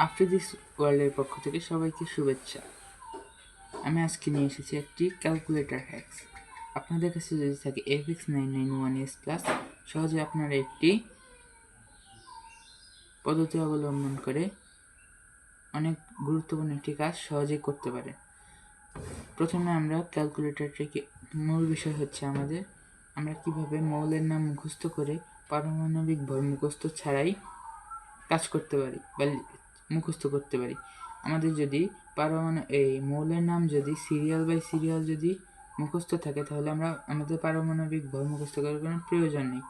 After this ওয়ার্ল্ডের পক্ষ থেকে সবাইকে শুভেচ্ছা। আমি আজকে নিয়ে এসেছি একটি ক্যালকুলেটর হ্যাক্স। আপনাদের কাছে যদি থাকে FX991S+, সহজে আপনারা একটি পদ্ধতি অবলম্বন করে অনেক গুরুত্বপূর্ণ একটি কাজ সহজেই করতে পারেন। প্রথমে আমরা ক্যালকুলেটরটিকে মূল বিষয় হচ্ছে আমরা কিভাবে মৌলের নাম মুখস্থ করে পারমাণবিক ভর মুখস্থ ছাড়াই কাজ করতে পারি বা মুখস্থ করতে পারি। আমাদের যদি এই মৌলের নাম যদি সিরিয়াল বাই সিরিয়াল যদি মুখস্থ থাকে, তাহলে আমাদের পারমাণবিক ভর মুখস্থ করার কোনো প্রয়োজন নেই।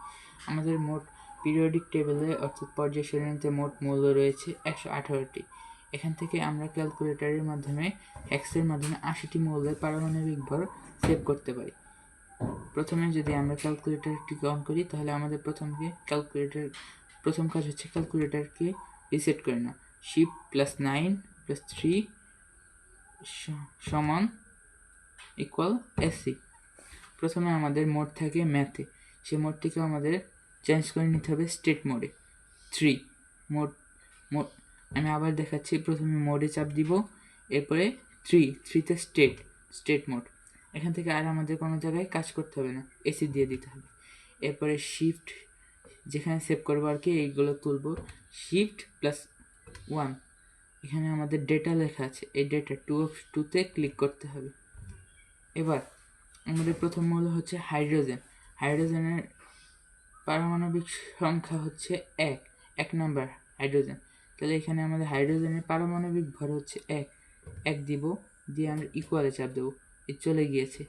আমাদের মোট পিরিয়ডিক টেবিলে অর্থাৎ পর্যায় সারণীতে মোট মৌল রয়েছে 118টি। এখান থেকে আমরা ক্যালকুলেটরের মাধ্যমে হ্যাক্সের মাধ্যমে 80টি মৌলের পারমাণবিক ভর সেভ করতে পারি। প্রথমে যদি আমরা ক্যালকুলেটরটিকে অন করি, তাহলে আমাদের প্রথম কাজ হচ্ছে ক্যালকুলেটরকে রিসেট করে না। শিফট +9 +3 সমান ইকুয়াল এসি। প্রথমে আমাদের মোড থাকে ম্যাথে, সেই মোডটিকে আমাদের চেঞ্জ করে নিতে হবে স্টেট মোডে। 3 মোড আমি আবার দেখাচ্ছি। প্রথমে মোডে চাপ দিব, এরপরে 3তে স্টেট মোড। এখান থেকে আর আমাদের কোনো জায়গায় কাজ করতে হবে না, এসি দিয়ে দিতে হবে। এরপরে শিফট, যেখানে সেভ করবো আর কি, এইগুলো তুলবো। শিফট +1, এখানে আমাদের ডেটা লেখা আছে, এই ডেটা 2তে ক্লিক করতে হবে। এবার আমাদের প্রথম মৌল হচ্ছে হাইড্রোজেন। হাইড্রোজেনের পারমাণবিক সংখ্যা হচ্ছে 1 নাম্বার হাইড্রোজেন। তাহলে এখানে আমাদের হাইড্রোজেনের পারমাণবিক ভর হচ্ছে 1 দিব, দিয়ে আমরা ইকুয়ালে চাপ দেবো, চলে গিয়েছে।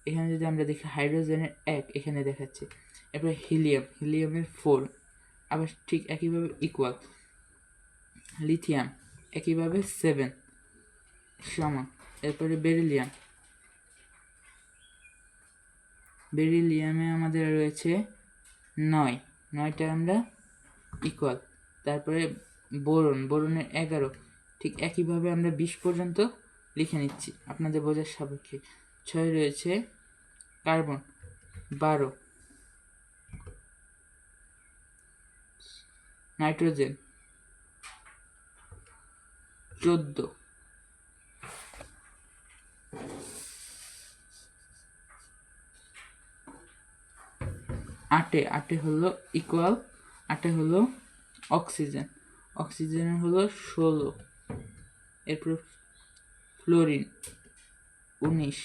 এখানে যদি আমরা দেখি হাইড্রোজেনের 1 এখানে দেখাচ্ছে। এরপরে হিলিয়ামের 4, আবার ঠিক একইভাবে ইকুয়াল। লিথিয়াম একইভাবে 7 সমান। এরপরে বেরিলিয়ামে আমাদের রয়েছে 9টা আমরা ইকুয়াল। তারপরে বোরনের 11, ঠিক একইভাবে আমরা 20 পর্যন্ত লিখে নিচ্ছি আপনাদের বোঝার সাপেক্ষে। 6 রয়েছে কার্বন 12, নাইট্রোজেন 14, আটে হলো ইকুয়াল। 8 হলো অক্সিজেনের হলো 16। এরপর ফ্লোরিন 19,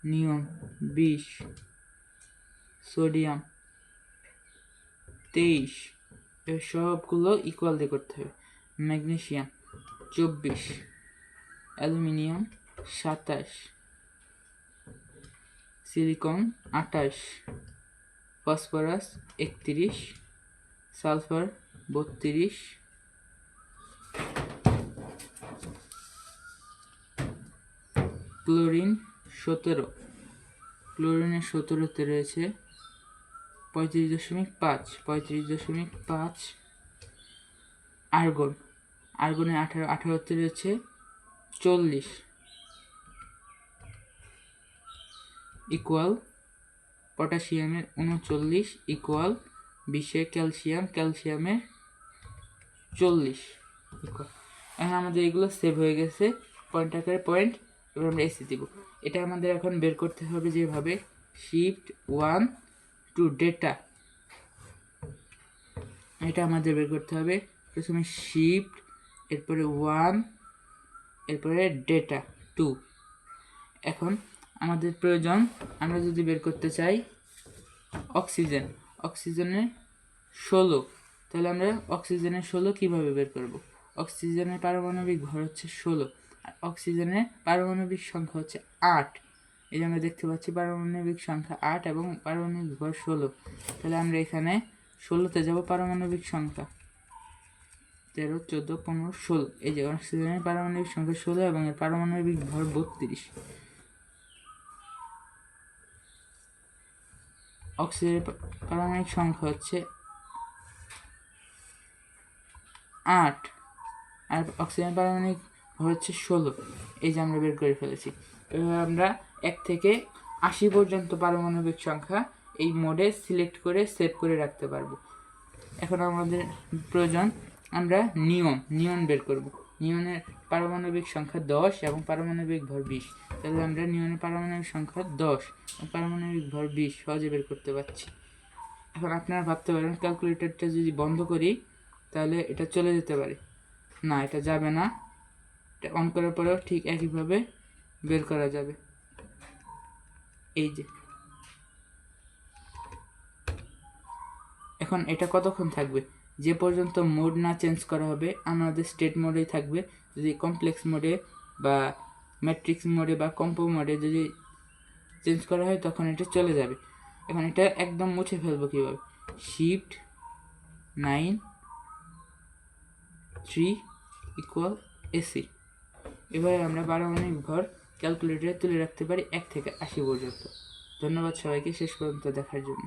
নিয়ন 20, সোডিয়াম 23। এর সবগুলো ইকুয়াল দিয়ে করতে হবে। Magnesium 24, aluminium 27, silicon 28, phosphorus 31, sulphur 32, chlorine 17। ক্লোরিনের 17তে রয়েছে 35.5। আর্গনের 18তে রয়েছে 40 ইকুয়াল। পটাশিয়ামের 39 ইকুয়াল 20। ক্যালসিয়ামের 40 ইকুয়াল। এখন আমাদের এগুলো সেভ হয়ে গেছে পয়েন্ট আকারে পয়েন্ট। এবার আমরা এসি দিব। এটা আমাদের এখন বের করতে হবে যেভাবে, শিফট 1 টু ডেটা, এটা আমাদের বের করতে হবে। প্রথমে শিফট, এরপরে 1, এরপরে ডেটা 2। এখন আমাদের প্রয়োজন, আমরা যদি বের করতে চাই অক্সিজেনের 16, তাহলে আমরা অক্সিজেনের 16 কিভাবে বের করব? অক্সিজেনের পারমাণবিক ভর হচ্ছে 16, আর অক্সিজেনের পারমাণবিক সংখ্যা হচ্ছে 8। এই যে আমরা দেখতে পাচ্ছি পারমাণবিক সংখ্যা 8 এবং পারমাণবিক ভর 16। তাহলে আমরা এখানে 16তে যাব, পারমাণবিক সংখ্যা 13, 14, 15, 16। এই যে অক্সিজেনের পারমাণবিক সংখ্যা 16 এবং এর পারমাণবিক ভর 32। অক্সিজেনের পারমাণবিক সংখ্যা হচ্ছে 8 আর অক্সিজেনের পারমাণবিক ভর হচ্ছে 16। এই যে আমরা বের করে ফেলেছি। এভাবে আমরা 1 থেকে 80 পর্যন্ত পারমাণবিক সংখ্যা এই মোডে সিলেক্ট করে সেভ করে রাখতে পারবো। এখন আমাদের প্রয়োজন আমরা নিয়ন বের করব। নিয়নের পারমাণবিক সংখ্যা 10 এবং পারমাণবিক ভর 20। তাহলে আমরা নিয়নের পারমাণবিক সংখ্যা 10 এবং পারমাণবিক ভর 20 সহজে বের করতে পারছি। এখন আপনারা ভাবতে পারেন ক্যালকুলেটরটা যদি বন্ধ করি তাহলে এটা চলে যেতে পারে। না, এটা যাবে না। এটা অন করার পরেও ঠিক একইভাবে বের করা যাবে। এই যে এখন এটা কতক্ষণ থাকবে? যে পর্যন্ত মোড না চেঞ্জ করা হবে আমাদের স্টেট মোডেই থাকবে। যদি কমপ্লেক্স মোডে বা ম্যাট্রিক্স মোডে বা কম্পো মোডে যদি চেঞ্জ করা হয় তখন এটা চলে যাবে। এখন এটা একদম মুছে ফেলবো কীভাবে? Shift 9 3 equal AC. এভাবে আমরা পারমাণবিক ভর ক্যালকুলেটরে তুলে রাখতে পারি 1 থেকে 80 পর্যন্ত। ধন্যবাদ সবাইকে শেষ পর্যন্ত দেখার জন্য।